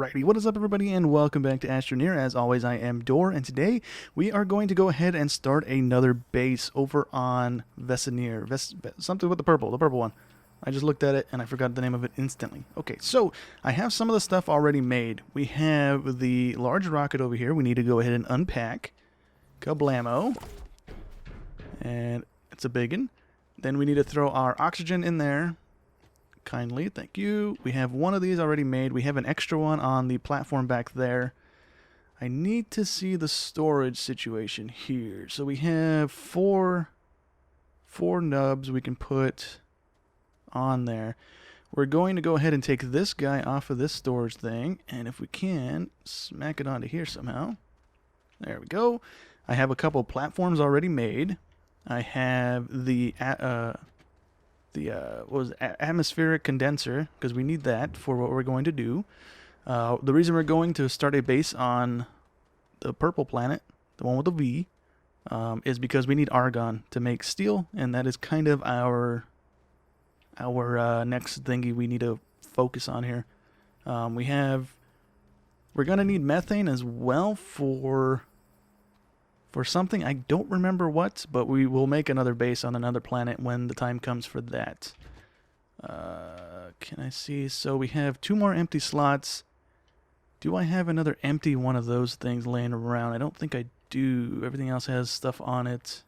Alrighty, what is up everybody and welcome back to Astroneer. As always, I am Dor, and today we are going to go ahead and start another base over on Vesania. Something with the purple one. I just looked at it and I forgot the name of it instantly. Okay, so I have some of the stuff already made. We have the large rocket over here we need to go ahead and unpack. Kablamo. And it's a biggin. Then we need to throw our oxygen in there. Kindly, thank you. We have one of these already made. We have an extra one on the platform back there. I need to see the storage situation here. So we have four nubs we can put on there. We're going to go ahead and take this guy off of this storage thing, and if we can, smack it onto here somehow. There we go. I have a couple platforms already made. I have the atmospheric condenser, because we need that for what we're going to do. The reason we're going to start a base on the purple planet, the one with the V, is because we need argon to make steel, and that is kind of our next thingy we need to focus on here. We're gonna need methane as well for something. I don't remember what, but we will make another base on another planet when the time comes for that. Can I see? So we have 2 more empty slots. Do I have another empty one of those things laying around? I don't think I do. Everything else has stuff on it.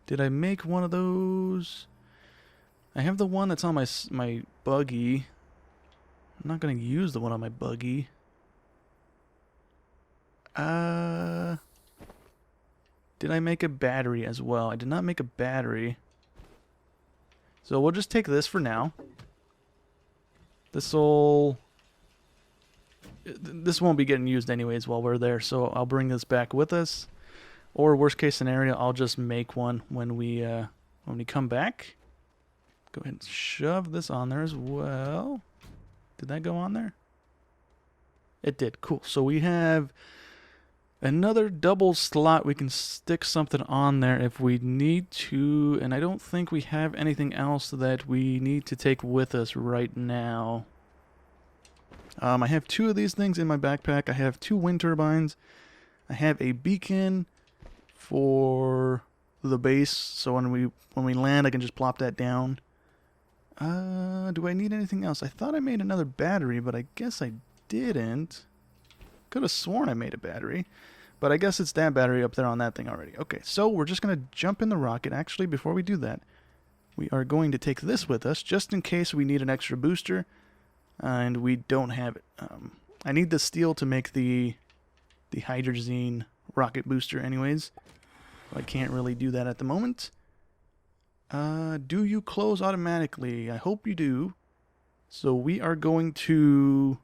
Did I make one of those? I have the one that's on my buggy. I'm not going to use the one on my buggy. Did I make a battery as well? I did not make a battery. So we'll just take this for now. This won't be getting used anyways while we're there, so I'll bring this back with us. Or worst case scenario, I'll just make one when we come back. Go ahead and shove this on there as well. Did that go on there? It did. Cool. So we have another double slot. We can stick something on there if we need to, and I don't think we have anything else that we need to take with us right now. I have 2 of these things in my backpack. I have 2 wind turbines. I have a beacon for the base, so when we land I can just plop that down. Do I need anything else? I thought I made another battery, but I guess I didn't. Could have sworn I made a battery, but I guess it's that battery up there on that thing already. Okay, so we're just going to jump in the rocket. Actually, before we do that, we are going to take this with us, just in case we need an extra booster, and we don't have it. I need the steel to make the hydrazine rocket booster anyways. I can't really do that at the moment. Do you close automatically? I hope you do. So we are going to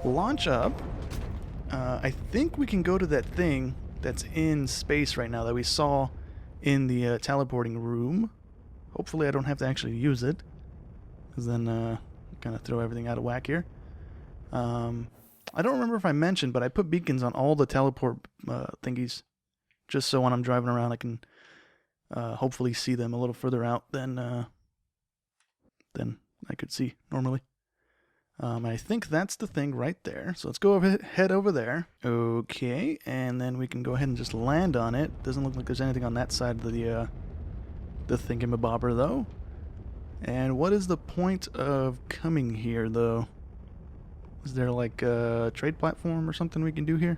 launch up. I think we can go to that thing that's in space right now that we saw in the teleporting room. Hopefully I don't have to actually use it, because then kind of throw everything out of whack here. I don't remember if I mentioned, but I put beacons on all the teleport thingies, just so when I'm driving around I can hopefully see them a little further out than I could see normally. I think that's the thing right there. So let's go head over there. Okay, and then we can go ahead and just land on it. Doesn't look like there's anything on that side of the thingamabobber though. And what is the point of coming here though? Is there like a trade platform or something we can do here?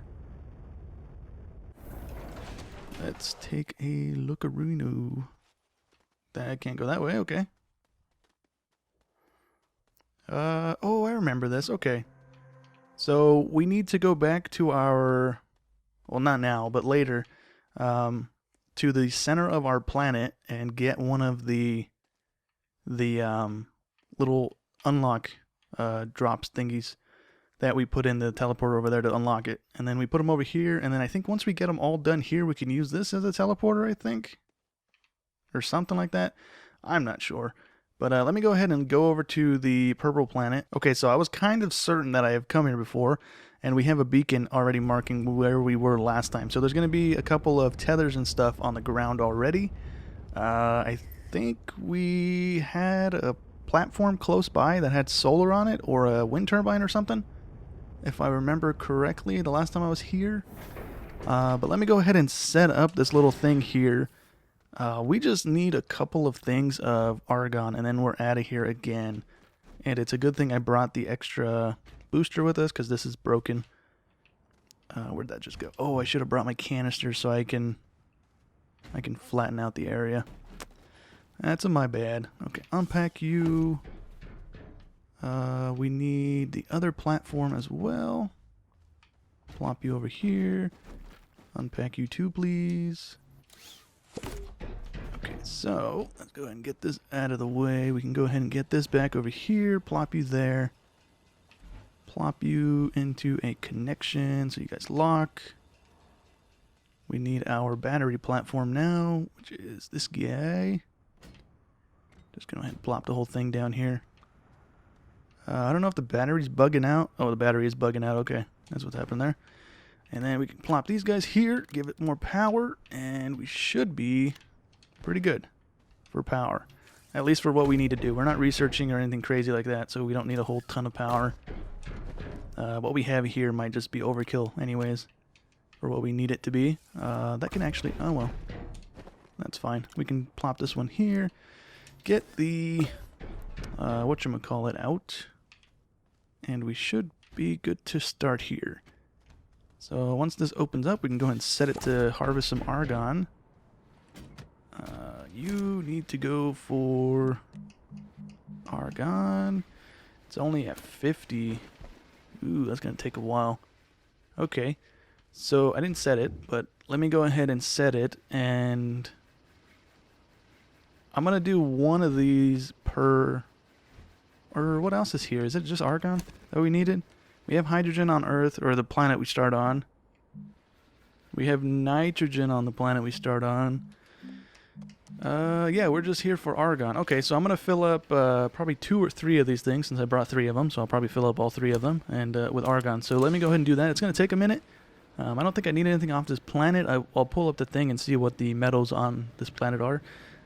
Let's take a look-a-roo. That can't go that way, okay. Oh, I remember this. Okay. So we need to go back to our, well, not now, but later, to the center of our planet and get one of the little unlock drops thingies that we put in the teleporter over there to unlock it. And then we put them over here, and then I think once we get them all done here, we can use this as a teleporter, I think. Or something like that. I'm not sure. But let me go ahead and go over to the purple planet. Okay, so I was kind of certain that I have come here before, and we have a beacon already marking where we were last time. So there's going to be a couple of tethers and stuff on the ground already. I think we had a platform close by that had solar on it, or a wind turbine or something, if I remember correctly the last time I was here. But let me go ahead and set up this little thing here. We just need a couple of things of argon, and then we're out of here again. And it's a good thing I brought the extra booster with us, because this is broken. Where'd that just go? Oh, I should have brought my canister so I can flatten out the area. That's my bad. Okay, unpack you. We need the other platform as well. Plop you over here. Unpack you too, please. Okay, so let's go ahead and get this out of the way. We can go ahead and get this back over here. Plop you there. Plop you into a connection so you guys lock. We need our battery platform now, which is this guy. Just go ahead and plop the whole thing down here. I don't know if the battery's bugging out. Oh, the battery is bugging out. Okay, that's what's happened there. And then we can plop these guys here, give it more power, and we should be pretty good for power. At least for what we need to do. We're not researching or anything crazy like that, so we don't need a whole ton of power. What we have here might just be overkill anyways, for what we need it to be. That can actually, oh well, that's fine. We can plop this one here, get the, whatchamacallit out, and we should be good to start here. So once this opens up, we can go ahead and set it to harvest some argon. You need to go for argon. It's only at 50. Ooh, that's going to take a while. Okay, so I didn't set it, but let me go ahead and set it, and I'm going to do one of these per, or what else is here? Is it just argon that we needed? We have hydrogen on Earth, or the planet we start on. We have nitrogen on the planet we start on. Yeah, we're just here for argon. Okay, so I'm going to fill up probably 2 or 3 of these things, since I brought 3 of them, so I'll probably fill up all 3 of them and with argon. So let me go ahead and do that. It's going to take a minute. I don't think I need anything off this planet. I'll pull up the thing and see what the metals on this planet are.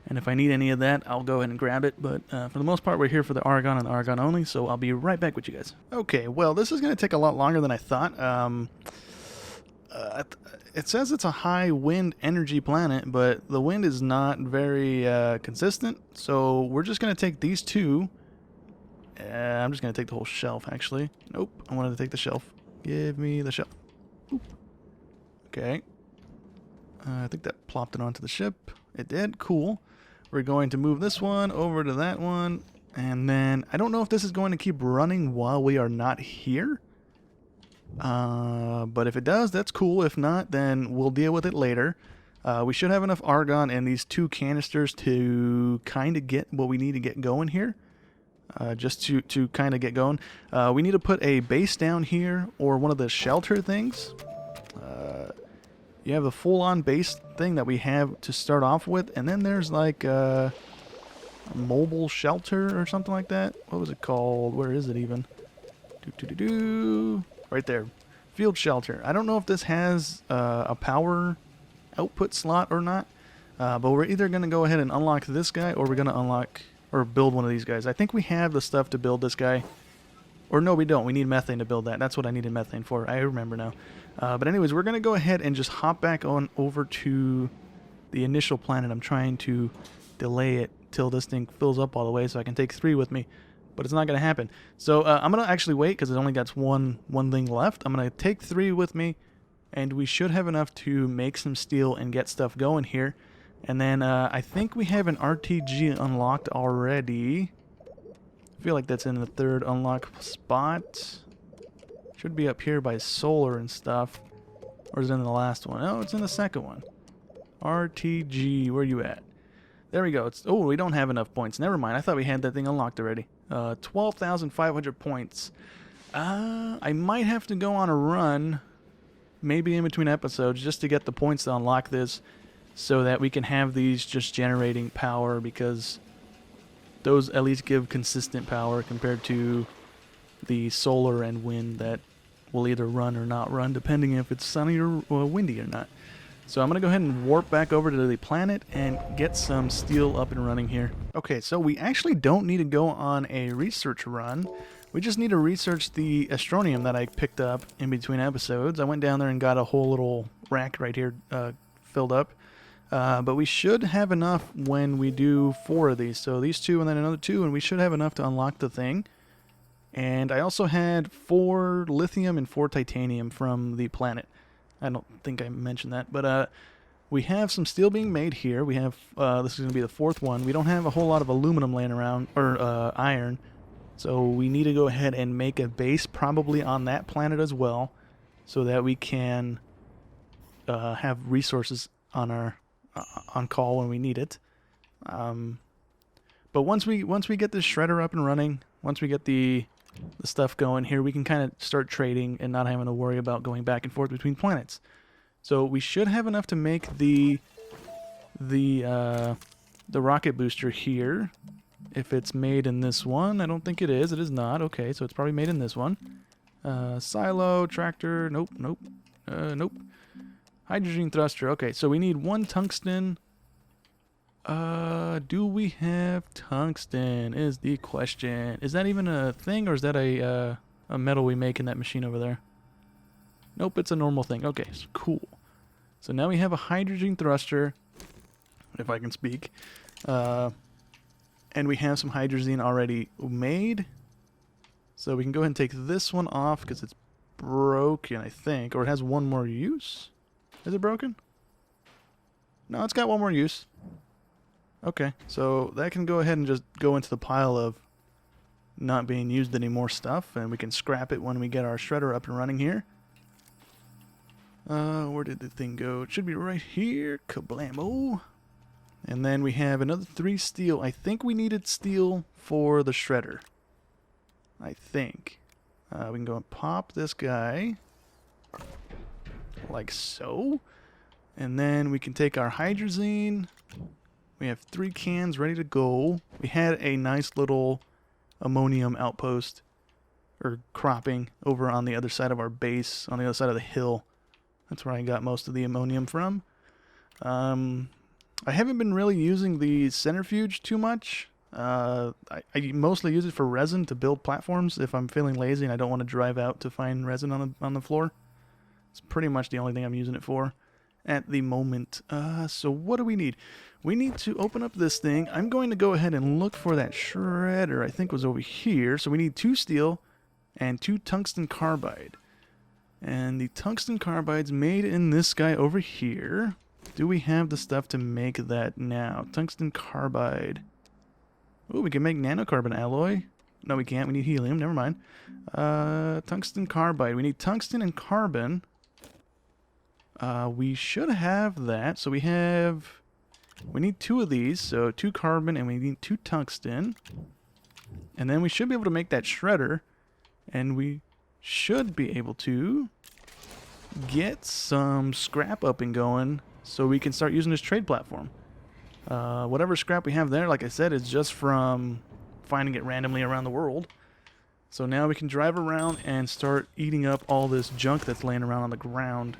And if I need any of that, I'll go ahead and grab it. But for the most part, we're here for the argon and the argon only, so I'll be right back with you guys. Okay, well, this is going to take a lot longer than I thought. It says it's a high wind energy planet, but the wind is not very consistent. So we're just going to take these 2. I'm just going to take the whole shelf, actually. Nope, I wanted to take the shelf. Give me the shelf. Oop. Okay. I think that plopped it onto the ship. It did. Cool. We're going to move this one over to that one. And then, I don't know if this is going to keep running while we are not here. But if it does, that's cool. If not, then we'll deal with it later. We should have enough argon in these 2 canisters to kind of get what we need to get going here. Just to kind of get going. We need to put a base down here, or one of the shelter things. You have the full-on base thing that we have to start off with, and then there's like a mobile shelter or something like that. What was it called? Where is it even? Right there. Field shelter. I don't know if this has a power output slot or not, but we're either going to go ahead and unlock this guy, or we're going to unlock or build one of these guys. I think we have the stuff to build this guy. Or no, we don't. We need methane to build that. That's what I needed methane for. I remember now. But anyways, we're going to go ahead and just hop back on over to the initial planet. I'm trying to delay it till this thing fills up all the way so I can take 3 with me. But it's not going to happen. So I'm going to actually wait because it only got one thing left. I'm going to take 3 with me, and we should have enough to make some steel and get stuff going here. And then I think we have an RTG unlocked already. I feel like that's in the 3rd unlock spot. Should be up here by solar and stuff. Or is it in the last one? Oh, it's in the 2nd one. RTG, where you at? There we go. Oh, we don't have enough points. Never mind. I thought we had that thing unlocked already. 12,500 points. I might have to go on a run, maybe in between episodes, just to get the points to unlock this, so that we can have these just generating power, because those at least give consistent power compared to the solar and wind that will either run or not run, depending if it's sunny or windy or not. So I'm going to go ahead and warp back over to the planet and get some steel up and running here. Okay, so we actually don't need to go on a research run. We just need to research the astronium that I picked up in between episodes. I went down there and got a whole little rack right here filled up. But we should have enough when we do 4 of these. So these 2 and then another 2, and we should have enough to unlock the thing. And I also had 4 lithium and 4 titanium from the planet. I don't think I mentioned that, but we have some steel being made here. We have, this is going to be the 4th one. We don't have a whole lot of aluminum laying around, or iron. So we need to go ahead and make a base probably on that planet as well, so that we can have resources on our on call when we need it. But once we get this shredder up and running, once we get the stuff going here, we can kind of start trading and not having to worry about going back and forth between planets. So we should have enough to make the rocket booster here. If it's made in this one, I don't think it is. It is not. Okay, so it's probably made in this one. Silo, tractor, nope. Nope. Hydrogen thruster. Okay, so we need 1 tungsten. Do we have tungsten is the question. Is that even a thing, or is that a metal we make in that machine over there? Nope, it's a normal thing. Okay, so cool. So now we have a hydrogen thruster, if I can speak. And we have some hydrazine already made. So we can go ahead and take this one off because it's broken, I think. Or it has 1 more use. Is it broken? No, it's got 1 more use. Okay, so that can go ahead and just go into the pile of not being used anymore stuff, and we can scrap it when we get our shredder up and running here. Where did the thing go? It should be right here. Kablamo. And then we have another 3 steel. I think we needed steel for the shredder. I think. We can go and pop this guy. Like so. And then we can take our hydrazine. We have 3 cans ready to go. We had a nice little ammonium outpost, or cropping, over on the other side of our base, on the other side of the hill. That's where I got most of the ammonium from. I haven't been really using the centrifuge too much. I mostly use it for resin to build platforms if I'm feeling lazy and I don't want to drive out to find resin on the floor. It's pretty much the only thing I'm using it for at the moment. So what do we need? We need to open up this thing. I'm going to go ahead and look for that shredder I think was over here. So we need 2 steel and 2 tungsten carbide. And the tungsten carbide's made in this guy over here. Do we have the stuff to make that now? Tungsten carbide. Oh, we can make nanocarbon alloy. No, we can't. We need helium. Never mind. Tungsten carbide. We need tungsten and carbon. We should have that. So we need 2 of these. So 2 carbon and we need 2 tungsten. And then we should be able to make that shredder. And we should be able to get some scrap up and going so we can start using this trade platform. Whatever scrap we have there, like I said, is just from finding it randomly around the world. So now we can drive around and start eating up all this junk that's laying around on the ground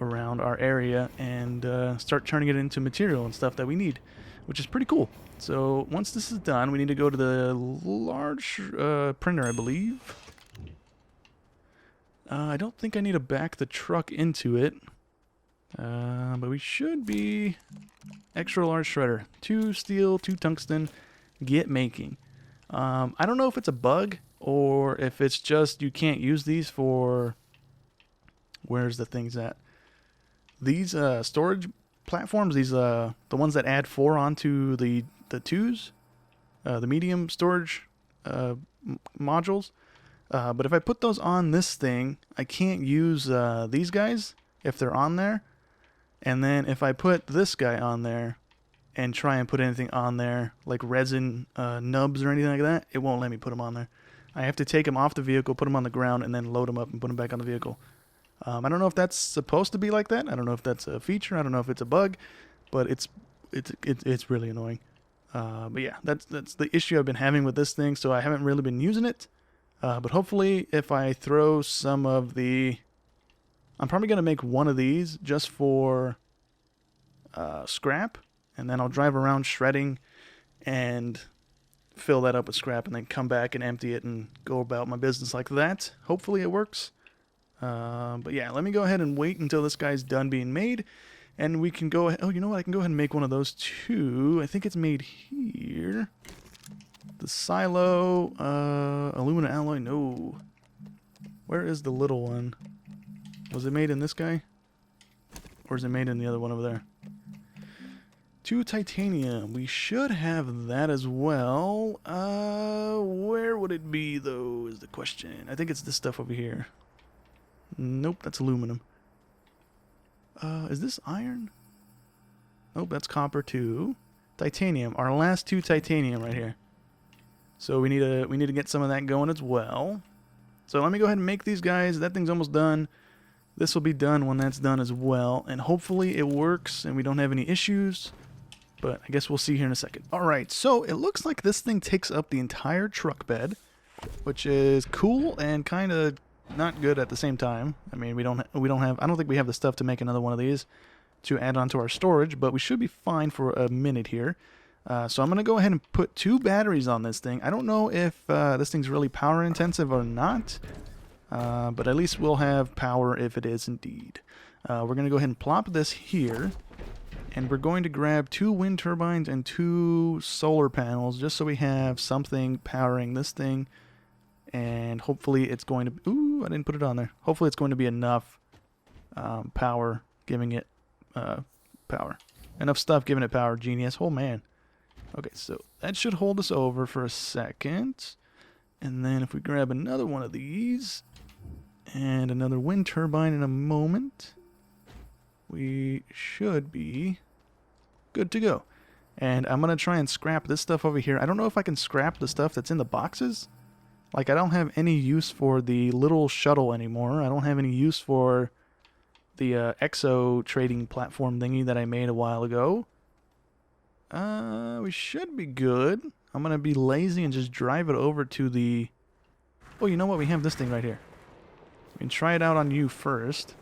around our area and start turning it into material and stuff that we need, which is pretty cool. So once this is done, we need to go to the large printer, I believe. I don't think I need to back the truck into it, but we should be extra large shredder. 2 steel, 2 tungsten, get making. I don't know if it's a bug or if it's just you can't use these for, where's the things at? These storage platforms, these the ones that add 4 onto the 2s, the medium storage modules. But if I put those on this thing, I can't use these guys if they're on there. And then if I put this guy on there and try and put anything on there, like resin nubs or anything like that, it won't let me put them on there. I have to take them off the vehicle, put them on the ground, and then load them up and put them back on the vehicle. I don't know if that's supposed to be like that. I don't know if that's a feature. I don't know if it's a bug, but it's really annoying. But yeah, that's the issue I've been having with this thing, so I haven't really been using it. But hopefully if I throw some of the... I'm probably going to make one of these just for scrap, and then I'll drive around shredding and fill that up with scrap and then come back and empty it and go about my business like that. Hopefully it works. But yeah, let me go ahead and wait until this guy's done being made. And we can go ahead. Oh, you know what? I can go ahead and make one of those too. I think it's made here. The silo, aluminum alloy. No. Where is the little one? Was it made in this guy? Or is it made in the other one over there? 2 titanium. We should have that as well. Where would it be, though, is the question. I think it's this stuff over here. Nope, that's aluminum. Is this iron? Nope, that's copper too. Titanium. Our last 2 titanium right here. So we need to get some of that going as well. So let me go ahead and make these guys. That thing's almost done. This will be done when that's done as well. And hopefully it works and we don't have any issues. But I guess we'll see here in a second. Alright, so it looks like this thing takes up the entire truck bed, which is cool and kind of not good at the same time. I mean, I don't think we have the stuff to make another one of these to add onto our storage, but we should be fine for a minute here. So I'm going to go ahead and put 2 batteries on this thing. I don't know if this thing's really power intensive or not, but at least we'll have power if it is indeed. We're going to go ahead and plop this here, and we're going to grab 2 wind turbines and 2 solar panels just so we have something powering this thing. And hopefully it's going to... Ooh, I didn't put it on there. Hopefully it's going to be enough power giving it power. Enough stuff giving it power. Genius. Oh, man. Okay, so that should hold us over for a second. And then if we grab another one of these and another wind turbine in a moment, we should be good to go. And I'm going to try and scrap this stuff over here. I don't know if I can scrap the stuff that's in the boxes. Like, I don't have any use for the little shuttle anymore. I don't have any use for the exo trading platform thingy that I made a while ago. We should be good. I'm going to be lazy and just drive it over to the... Oh, you know what? We have this thing right here. We can try it out on you first.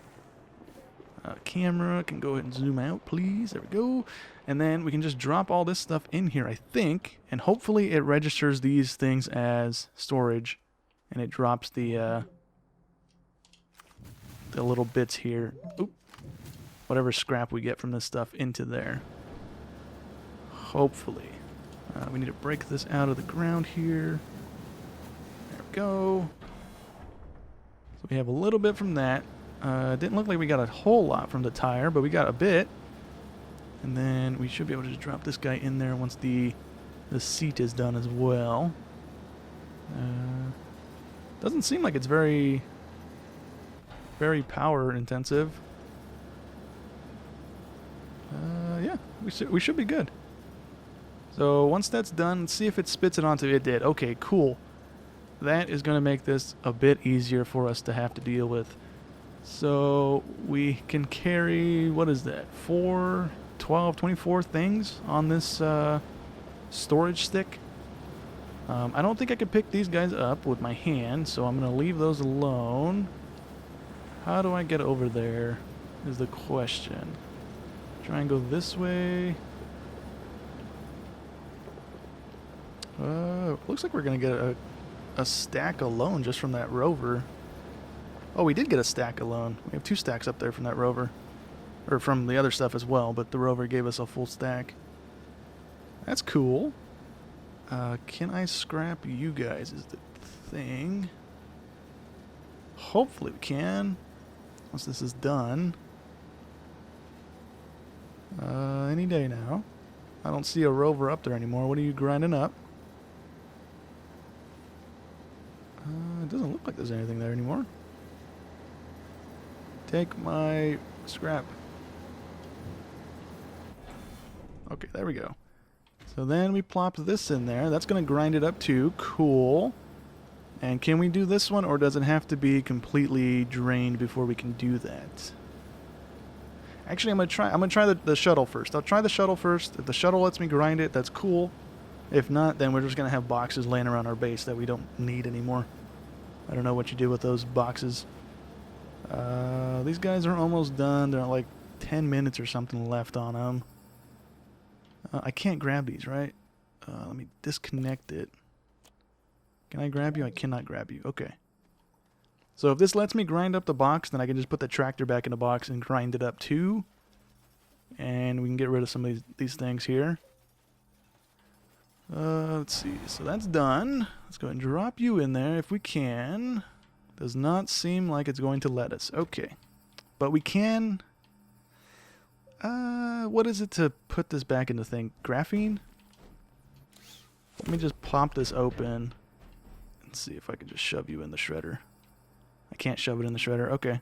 Camera can go ahead and zoom out, please. There we go. And then we can just drop all this stuff in here, I think. And hopefully it registers these things as storage. And it drops the little bits here. Oop. Whatever scrap we get from this stuff into there. Hopefully. We need to break this out of the ground here. There we go. So we have a little bit from that. It didn't look like we got a whole lot from the tire, but we got a bit. And then we should be able to just drop this guy in there once the seat is done as well. Doesn't seem like it's very power intensive. Yeah, we should be good. So once that's done, let's see if it spits it onto it. Did. Okay, cool. That is going to make this a bit easier for us to have to deal with. So we can carry, what is that, 4, 12, 24 things on this storage stick. I don't think I could pick these guys up with my hand, so I'm going to leave those alone. How do I get over there is the question. Try and go this way. Looks like we're going to get a stack alone just from that rover. Oh, we did get a stack alone. We have 2 stacks up there from that rover. Or from the other stuff as well, but the rover gave us a full stack. That's cool. Can I scrap you guys is the thing. Hopefully we can. Once this is done. Any day now. I don't see a rover up there anymore. What are you grinding up? It doesn't look like there's anything there anymore. Take my scrap. Okay, there we go. So then we plop this in there. That's going to grind it up too. Cool. And can we do this one, or does it have to be completely drained before we can do that? Actually, I'm gonna try the shuttle first. I'll try the shuttle first. If the shuttle lets me grind it, that's cool. If not, then we're just gonna have boxes laying around our base that we don't need anymore. I don't know what you do with those boxes. These guys are almost done. There are like 10 minutes or something left on them. I can't grab these, right? Let me disconnect it. Can I grab you? I cannot grab you. Okay. So if this lets me grind up the box, then I can just put the tractor back in the box and grind it up too. And we can get rid of some of these things here. Let's see. So that's done. Let's go ahead and drop you in there if we can. Does not seem like it's going to let us. Okay. But we can... what is it to put this back in the thing? Graphene? Let me just pop this open and see if I can just shove you in the shredder. I can't shove it in the shredder. Okay.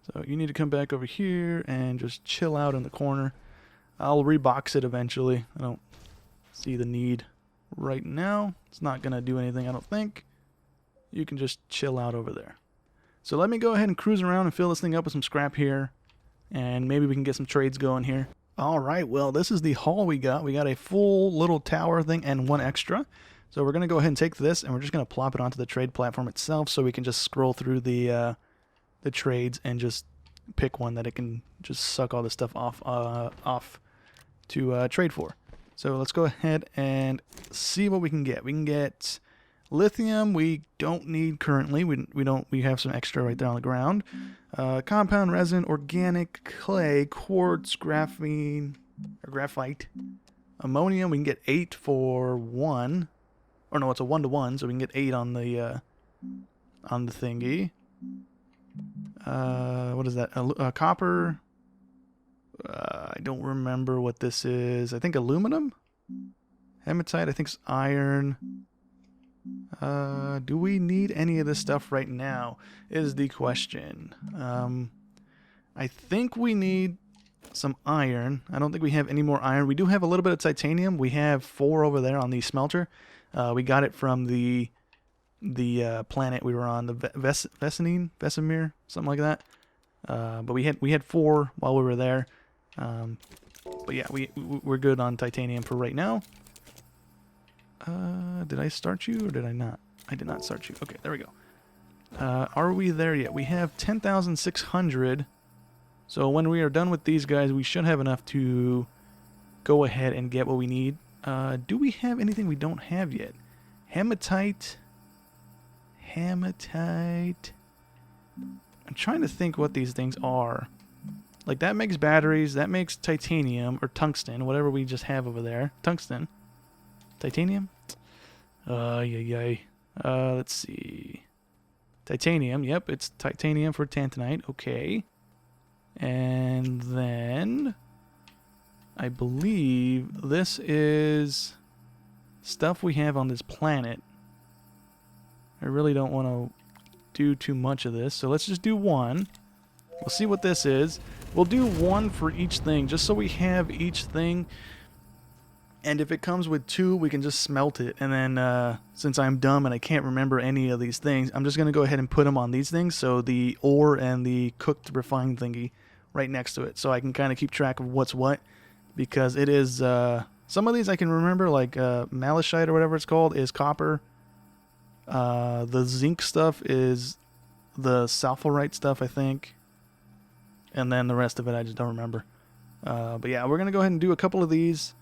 So you need to come back over here and just chill out in the corner. I'll rebox it eventually. I don't see the need right now. It's not going to do anything, I don't think. You can just chill out over there. So let me go ahead and cruise around and fill this thing up with some scrap here. And maybe we can get some trades going here. Alright, well, this is the haul we got. We got a full little tower thing and one extra. So we're going to go ahead and take this and we're just going to plop it onto the trade platform itself so we can just scroll through the trades and just pick one that it can just suck all this stuff off to trade for. So let's go ahead and see what we can get. We can get lithium. We don't need currently. We have some extra right there on the ground. Compound resin, organic clay, quartz, graphene or graphite, ammonium. We can get 8 for 1. Or no, it's a 1-to-1, so we can get 8 on the thingy. What is that? Copper. I don't remember what this is. I think aluminum? Hematite, I think it's iron. Do we need any of this stuff right now is the question. I think we need some iron. I don't think we have any more iron. We do have a little bit of titanium. We have 4 over there on the smelter. We got it from the planet we were on, the Vesania, something like that. But we had 4 while we were there. But yeah, we're good on titanium for right now. Did I start you or did I not? I did not start you. Okay, there we go. Are we there yet? We have 10,600. So when we are done with these guys, we should have enough to go ahead and get what we need. Do we have anything we don't have yet? Hematite. Hematite. I'm trying to think what these things are. Like, that makes batteries. That makes titanium or tungsten, whatever we just have over there. Tungsten. Titanium? Yay. Let's see. Titanium. Yep, it's titanium for tantanite. Okay. And then I believe this is stuff we have on this planet. I really don't want to do too much of this, so let's just do 1. We'll see what this is. We'll do 1 for each thing, just so we have each thing. And if it comes with 2, we can just smelt it. And then, since I'm dumb and I can't remember any of these things, I'm just going to go ahead and put them on these things. So the ore and the cooked refined thingy right next to it. So I can kind of keep track of what's what. Because it is, some of these I can remember, like malachite or whatever it's called is copper. The zinc stuff is the sulfurite stuff, I think. And then the rest of it I just don't remember. But yeah, we're going to go ahead and do a couple of these.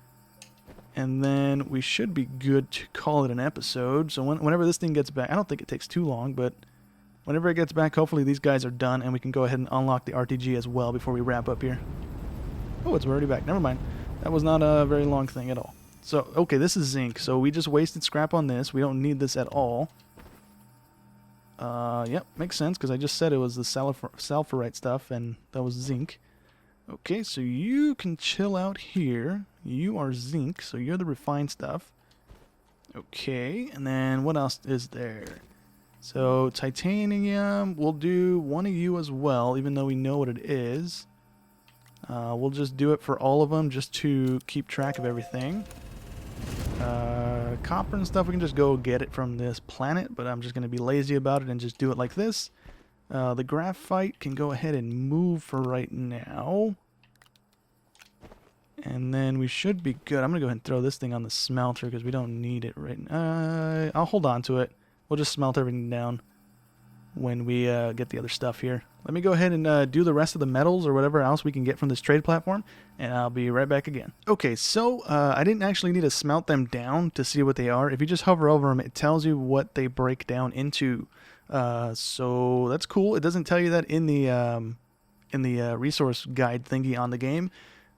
And then we should be good to call it an episode. So whenever this thing gets back, I don't think it takes too long, but whenever it gets back, hopefully these guys are done and we can go ahead and unlock the RTG as well before we wrap up here. Oh, it's already back. Never mind. That was not a very long thing at all. So, okay, this is zinc. So we just wasted scrap on this. We don't need this at all. Yep, makes sense because I just said it was the sulfurite stuff and that was zinc. Okay, so you can chill out here. You are zinc, so you're the refined stuff. Okay, and then what else is there? So titanium, we'll do 1 of you as well, even though we know what it is. We'll just do it for all of them just to keep track of everything. Copper and stuff, we can just go get it from this planet, but I'm just going to be lazy about it and just do it like this. The graphite can go ahead and move for right now. And then we should be good. I'm going to go ahead and throw this thing on the smelter because we don't need it right now. I'll hold on to it. We'll just smelt everything down when we get the other stuff here. Let me go ahead and do the rest of the metals or whatever else we can get from this trade platform, and I'll be right back again. Okay, so I didn't actually need to smelt them down to see what they are. If you just hover over them, it tells you what they break down into. So that's cool. It doesn't tell you that in the resource guide thingy on the game,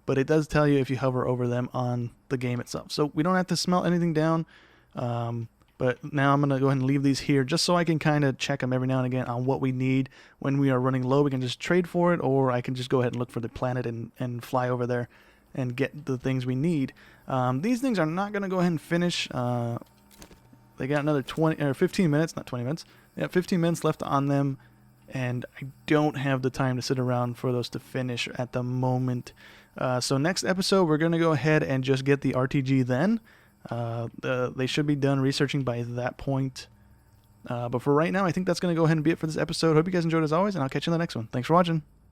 but it does tell you if you hover over them on the game itself. So we don't have to smelt anything down. But now I'm going to go ahead and leave these here just so I can kind of check them every now and again on what we need. When we are running low, we can just trade for it, or I can just go ahead and look for the planet and fly over there and get the things we need. These things are not going to go ahead and finish. They got another 20 or 15 minutes, not 20 minutes. They have 15 minutes left on them, and I don't have the time to sit around for those to finish at the moment. So next episode, we're going to go ahead and just get the RTG then. They should be done researching by that point. But for right now, I think that's going to go ahead and be it for this episode. Hope you guys enjoyed as always, and I'll catch you in the next one. Thanks for watching.